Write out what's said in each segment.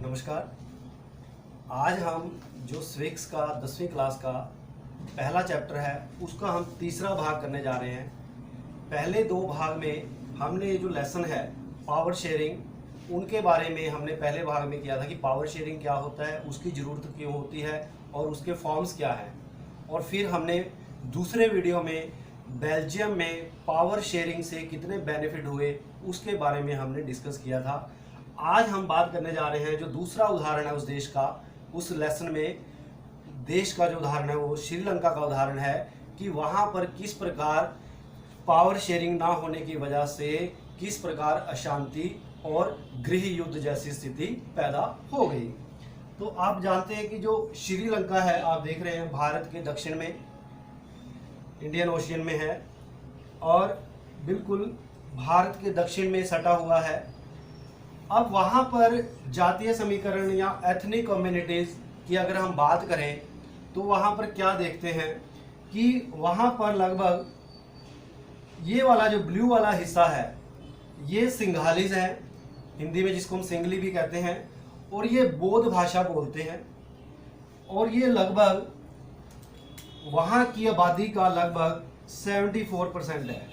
नमस्कार। आज हम जो स्विक्स का 10वीं क्लास का पहला चैप्टर है उसका हम तीसरा भाग करने जा रहे हैं। पहले दो भाग में हमने ये जो लेसन है पावर शेयरिंग उनके बारे में हमने पहले भाग में किया था कि पावर शेयरिंग क्या होता है, उसकी ज़रूरत क्यों होती है और उसके फॉर्म्स क्या हैं। और फिर हमने दूसरे वीडियो में बेल्जियम में पावर शेयरिंग से कितने बेनिफिट हुए उसके बारे में हमने डिस्कस किया था। आज हम बात करने जा रहे हैं जो दूसरा उदाहरण है उस देश का। उस लेसन में देश का जो उदाहरण है वो श्रीलंका का उदाहरण है कि वहाँ पर किस प्रकार पावर शेयरिंग ना होने की वजह से किस प्रकार अशांति और गृह युद्ध जैसी स्थिति पैदा हो गई। तो आप जानते हैं कि जो श्रीलंका है, आप देख रहे हैं भारत के दक्षिण में इंडियन ओशियन में है और बिल्कुल भारत के दक्षिण में सटा हुआ है। अब वहाँ पर जातीय समीकरण या एथनिक कम्युनिटीज़ की अगर हम बात करें तो वहाँ पर क्या देखते हैं कि वहाँ पर लगभग ये वाला जो ब्लू वाला हिस्सा है ये सिंघालीज है, हिंदी में जिसको हम सिंगली भी कहते हैं, और ये बौद्ध भाषा बोलते हैं। और ये लगभग वहाँ की आबादी का लगभग 74% है।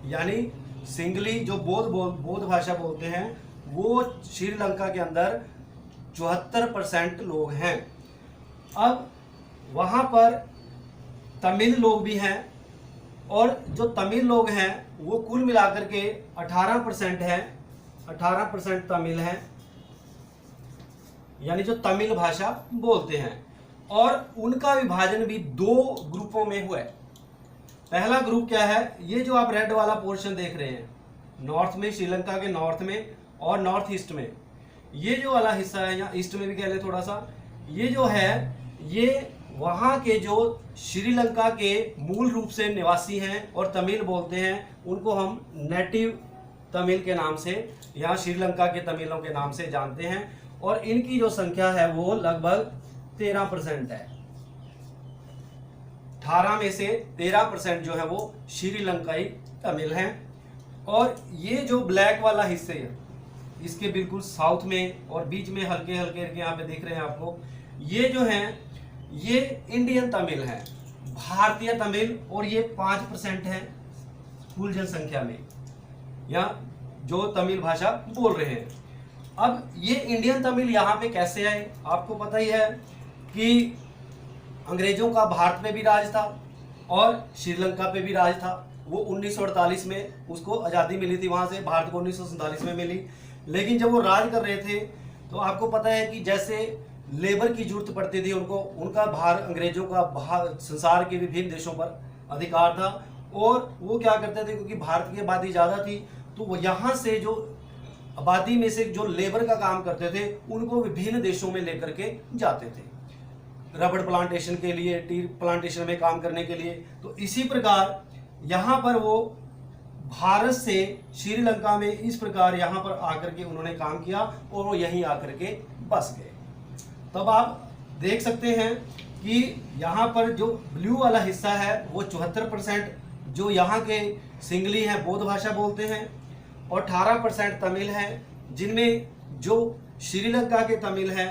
यानी सिंगली जो बौद्ध भाषा बोलते हैं वो श्रीलंका के अंदर 74% लोग हैं। अब वहाँ पर तमिल लोग भी हैं और जो तमिल लोग हैं वो कुल मिलाकर के 18% हैं, 18% तमिल हैं, यानी जो तमिल भाषा बोलते हैं। और उनका विभाजन भी दो ग्रुपों में हुआ है। पहला ग्रुप क्या है, ये जो आप रेड वाला पोर्शन देख रहे हैं, नॉर्थ में, श्रीलंका के नॉर्थ में और नॉर्थ ईस्ट में, ये जो वाला हिस्सा है या ईस्ट में भी कह ले थोड़ा सा, ये जो है ये वहाँ के जो श्रीलंका के मूल रूप से निवासी हैं और तमिल बोलते हैं, उनको हम नेटिव तमिल के नाम से या श्रीलंका के तमिलों के नाम से जानते हैं। और इनकी जो संख्या है वो लगभग 13% है। 18 में से 13% जो है वो श्रीलंकाई तमिल हैं। और ये जो ब्लैक वाला हिस्से है इसके बिल्कुल साउथ में और बीच में हल्के हल्के यहाँ पे देख रहे हैं आपको, ये जो हैं ये इंडियन तमिल है, भारतीय तमिल, और ये 5% है कुल जनसंख्या में या जो तमिल भाषा बोल रहे हैं। अब ये इंडियन तमिल यहाँ पे कैसे आए, आपको पता ही है कि अंग्रेजों का भारत में भी राज था और श्रीलंका पे भी राज था। वो 1948 में उसको आज़ादी मिली थी, वहाँ से भारत को 1947 में मिली। लेकिन जब वो राज कर रहे थे तो आपको पता है कि जैसे लेबर की जरूरत पड़ती थी उनको, उनका अंग्रेजों का संसार के विभिन्न देशों पर अधिकार था। और वो क्या करते थे, क्योंकि भारत की आबादी ज़्यादा थी तो वो यहाँ से जो आबादी में से जो लेबर का काम करते थे उनको विभिन्न देशों में लेकर के जाते थे, रबड़ प्लांटेशन के लिए, टी प्लांटेशन में काम करने के लिए। तो इसी प्रकार यहाँ पर वो भारत से श्रीलंका में इस प्रकार यहाँ पर आकर के उन्होंने काम किया और वो यहीं आकर के बस गए। तब आप देख सकते हैं कि यहाँ पर जो ब्लू वाला हिस्सा है वो 74% जो यहाँ के सिंगली हैं, बौद्ध भाषा बोलते हैं, और 18% तमिल हैं, जिनमें जो श्रीलंका के तमिल हैं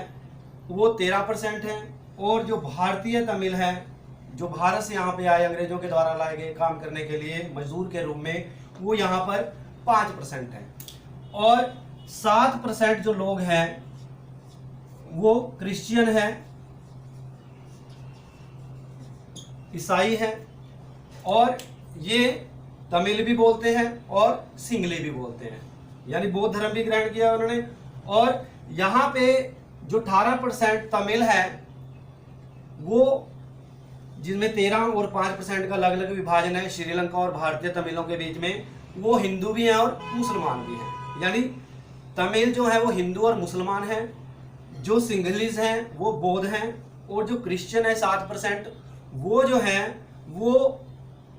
वो 13% हैं, और जो भारतीय तमिल हैं जो भारत से यहाँ पे आए, अंग्रेजों के द्वारा लाए गए काम करने के लिए मजदूर के रूप में, वो यहाँ पर 5% हैं। और 7% जो लोग हैं वो क्रिश्चियन हैं, ईसाई हैं, और ये तमिल भी बोलते हैं और सिंगली भी बोलते हैं, यानी बौद्ध धर्म भी ग्रहण किया उन्होंने। और यहाँ पे जो 18% तमिल है वो, जिनमें 13 और 5% का अलग अलग विभाजन है श्रीलंका और भारतीय तमिलों के बीच में, वो हिंदू भी हैं और मुसलमान भी हैं। यानी तमिल जो है वो हिंदू और मुसलमान हैं, जो सिंगलीज हैं वो बौद्ध हैं, और जो क्रिश्चियन है 7% वो जो हैं वो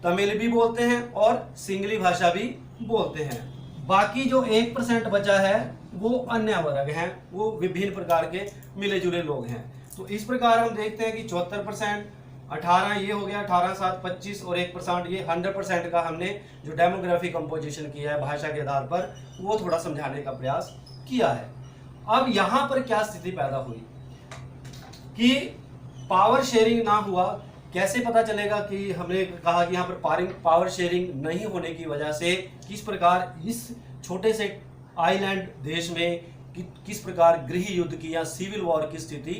तमिल भी बोलते हैं और सिंगली भाषा भी बोलते हैं। बाकी जो 1% बचा है वो अन्य वर्ग हैं, वो विभिन्न प्रकार के मिले जुले लोग हैं। तो इस प्रकार हम देखते हैं कि 74%, 18 ये हो गया, 18 7 25 और 1% ये 100% का हमने जो डेमोग्राफी कंपोजिशन किया है भाषा के आधार पर वो थोड़ा समझाने का प्रयास किया है। अब यहां पर क्या स्थिति पैदा हुई कि पावर शेयरिंग ना हुआ। कैसे पता चलेगा कि हमने कहा कि यहाँ पर पावर शेयरिंग नहीं होने की वजह से किस प्रकार इस छोटे से आइलैंड देश में किस प्रकार गृह युद्ध की या सिविल वॉर की स्थिति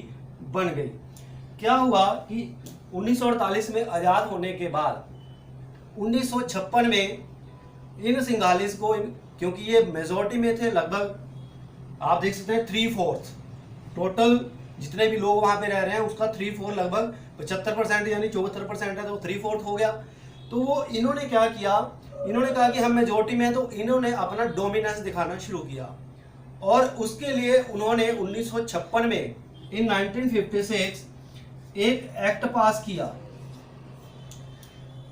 बन गई। क्या हुआ कि 1948 में आज़ाद होने के बाद 1956 में इन सिंगालिस को क्योंकि ये मेजोरिटी में थे, लगभग आप देख सकते हैं 3/4 टोटल जितने भी लोग वहां पे रह रहे हैं उसका 3/4 लगभग 75% यानी 74% है, तो 3/4 हो गया। तो वो इन्होंने क्या किया, इन्होंने कहा कि हम मेजोरिटी में हैं, तो इन्होंने अपना डोमिनेंस दिखाना शुरू किया और उसके लिए उन्होंने 1956 में इन 1956 एक एक्ट पास किया,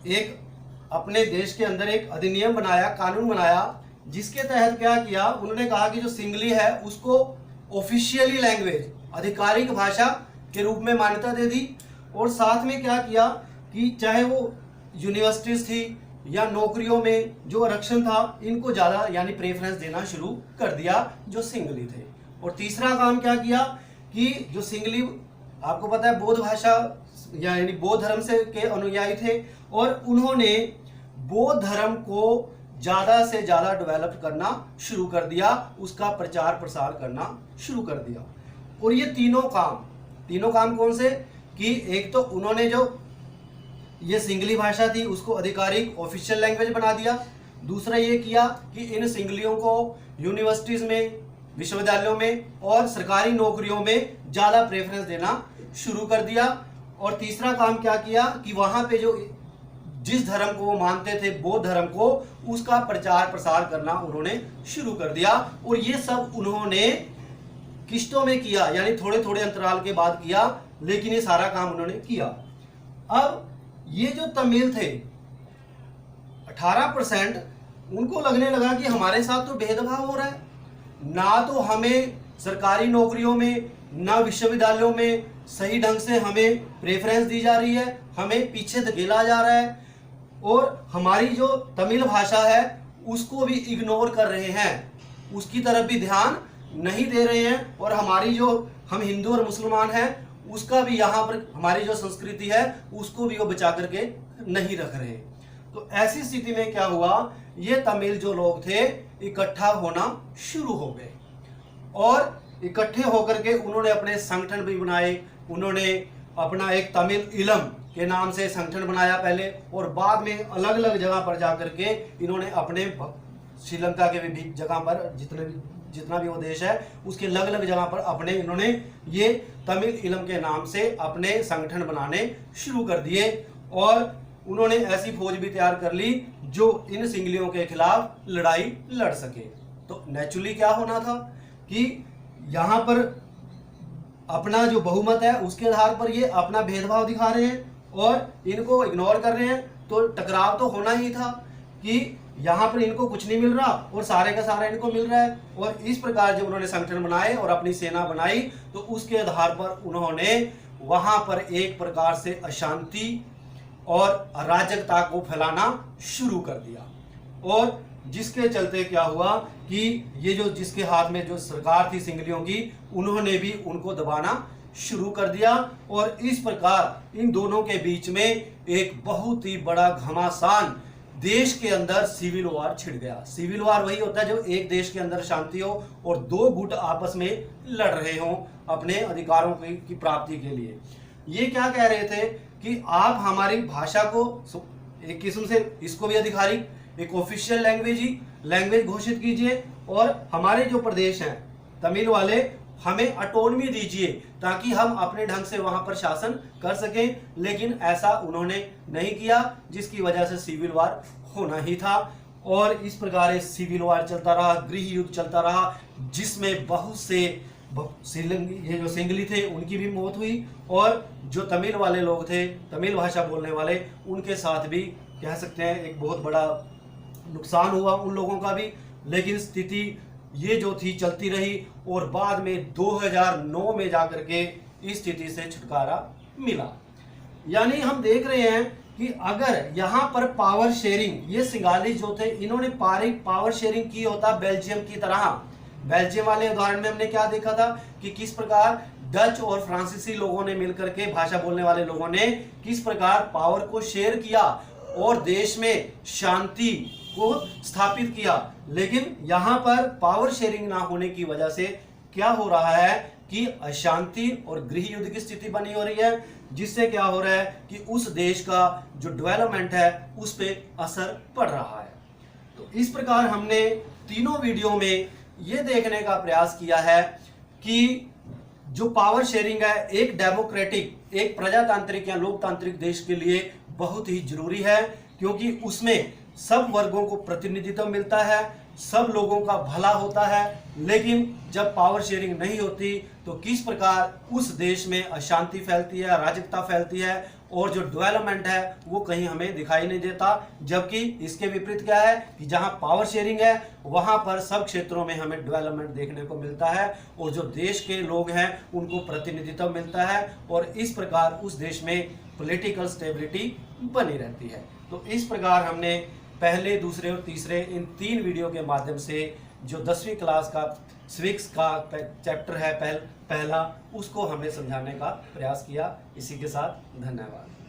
एक अपने देश के अंदर एक अधिनियम बनाया, कानून बनाया, जिसके तहत क्या किया, उन्होंने कहा कि जो सिंगली है उसको ऑफिशियली लैंग्वेज, आधिकारिक भाषा के रूप में मान्यता दे दी। और साथ में क्या किया कि चाहे वो यूनिवर्सिटीज थी या नौकरियों में जो आरक्षण था, इनको ज़्यादा यानी प्रेफरेंस देना शुरू कर दिया जो सिंगली थे। और तीसरा काम क्या किया कि जो सिंगली, आपको पता है बौद्ध भाषा यानी बौद्ध धर्म से के अनुयायी थे, और उन्होंने बौद्ध धर्म को ज़्यादा से ज़्यादा डेवलप करना शुरू कर दिया, उसका प्रचार प्रसार करना शुरू कर दिया। और ये तीनों काम कौन से कि एक तो उन्होंने जो ये सिंगली भाषा थी उसको आधिकारिक ऑफिशियल लैंग्वेज बना दिया, दूसरा ये किया कि इन सिंगलियों को यूनिवर्सिटीज़ में, विश्वविद्यालयों में और सरकारी नौकरियों में ज़्यादा प्रेफरेंस देना शुरू कर दिया। और तीसरा काम क्या किया कि वहाँ पे जो जिस धर्म को वो मानते थे, बौद्ध धर्म को, उसका प्रचार प्रसार करना उन्होंने शुरू कर दिया। और ये सब उन्होंने किश्तों में किया, यानी थोड़े थोड़े अंतराल के बाद किया, लेकिन ये सारा काम उन्होंने किया। अब ये जो तमिल थे 18%, उनको लगने लगा कि हमारे साथ तो भेदभाव हो रहा है, ना तो हमें सरकारी नौकरियों में ना विश्वविद्यालयों में सही ढंग से हमें प्रेफरेंस दी जा रही है, हमें पीछे धकेला जा रहा है, और हमारी जो तमिल भाषा है उसको भी इग्नोर कर रहे हैं, उसकी तरफ भी ध्यान नहीं दे रहे हैं, और हमारी जो हम हिंदू और मुसलमान हैं उसका भी यहाँ पर हमारी जो संस्कृति है उसको भी वो बचा करके नहीं रख रहे। तो ऐसी स्थिति में क्या हुआ, ये तमिल जो लोग थे इकट्ठा होना शुरू हो गए, और इकट्ठे होकर के उन्होंने अपने संगठन भी बनाए। उन्होंने अपना एक तमिल इलम के नाम से संगठन बनाया पहले, और बाद में अलग अलग जगह पर जाकर के इन्होंने अपने श्रीलंका के भी जगह पर जितना भी वो देश है उसके अलग अलग जगह पर अपने इन्होंने ये तमिल इलम के नाम से अपने संगठन बनाने शुरू कर दिए। और उन्होंने ऐसी फौज भी तैयार कर ली जो इन सिंगलियों के खिलाफ लड़ाई लड़ सके। तो नेचुरली क्या होना था कि यहाँ पर अपना जो बहुमत है उसके आधार पर ये अपना भेदभाव दिखा रहे हैं और इनको इग्नोर कर रहे हैं, तो टकराव तो होना ही था कि यहाँ पर इनको कुछ नहीं मिल रहा और सारे का सारा इनको मिल रहा है। और इस प्रकार जब उन्होंने संगठन बनाए और अपनी सेना बनाई, तो उसके आधार पर उन्होंने वहाँ पर एक प्रकार से अशांति और अराजकता को फैलाना शुरू कर दिया। और जिसके चलते क्या हुआ कि ये जो जिसके हाथ में जो सरकार थी सिंगलियों की, उन्होंने भी उनको दबाना शुरू कर दिया, और इस प्रकार इन दोनों के बीच में एक बहुत ही बड़ा घमासान देश के अंदर सिविल वार छिड़ गया। सिविल वार वही होता है जो एक देश के अंदर शांति हो और दो गुट आपस में लड़ रहे हों अपने अधिकारों की प्राप्ति के लिए। ये क्या कह रहे थे कि आप हमारी भाषा को एक किस्म से इसको भी आधिकारिक एक ऑफिशियल लैंग्वेज घोषित कीजिए, और हमारे जो प्रदेश हैं तमिल वाले हमें ऑटोनॉमी दीजिए ताकि हम अपने ढंग से वहां पर शासन कर सकें। लेकिन ऐसा उन्होंने नहीं किया, जिसकी वजह से सिविल वार होना ही था। और इस प्रकार सिविल वार चलता रहा, गृह युद्ध चलता रहा, जिसमें बहुत से ये जो सिंगली थे उनकी भी मौत हुई, और जो तमिल वाले लोग थे, तमिल भाषा बोलने वाले, उनके साथ भी कह सकते हैं एक बहुत बड़ा नुकसान हुआ उन लोगों का भी। लेकिन स्थिति ये जो थी चलती रही, और बाद में 2009 में जाकर के इस स्थिति से छुटकारा मिला। यानी हम देख रहे हैं कि अगर यहाँ पर पावर शेयरिंग, ये सिंगालिस जो थे इन्होंने पावर शेयरिंग की होता बेल्जियम की तरह, बेल्जियम वाले उदाहरण में हमने क्या देखा था कि किस प्रकार डच और फ्रांसीसी लोगों ने मिलकर के, भाषा बोलने वाले लोगों ने किस प्रकार पावर को शेयर किया और देश में शांति को स्थापित किया। लेकिन यहाँ पर पावर शेयरिंग ना होने की वजह से क्या हो रहा है कि अशांति और गृह युद्ध की स्थिति बनी हो रही है, जिससे क्या हो रहा है कि उस देश का जो डेवलपमेंट है उस पर असर पड़ रहा है। तो इस प्रकार हमने तीनों वीडियो में ये देखने का प्रयास किया है कि जो पावर शेयरिंग है एक डेमोक्रेटिक, एक प्रजातांत्रिक या लोकतांत्रिक देश के लिए बहुत ही जरूरी है, क्योंकि उसमें सब वर्गों को प्रतिनिधित्व मिलता है, सब लोगों का भला होता है। लेकिन जब पावर शेयरिंग नहीं होती तो किस प्रकार उस देश में अशांति फैलती है, अराजकता फैलती है और जो डेवलपमेंट है वो कहीं हमें दिखाई नहीं देता। जबकि इसके विपरीत क्या है कि जहां पावर शेयरिंग है वहां पर सब क्षेत्रों में हमें डेवलपमेंट देखने को मिलता है और जो देश के लोग हैं उनको प्रतिनिधित्व मिलता है और इस प्रकार उस देश में पॉलिटिकल स्टेबिलिटी बनी रहती है। तो इस प्रकार हमने पहले, दूसरे और तीसरे इन 3 वीडियो के माध्यम से जो 10वीं क्लास का स्विक्स का चैप्टर है पहला, उसको हमने समझाने का प्रयास किया। इसी के साथ धन्यवाद।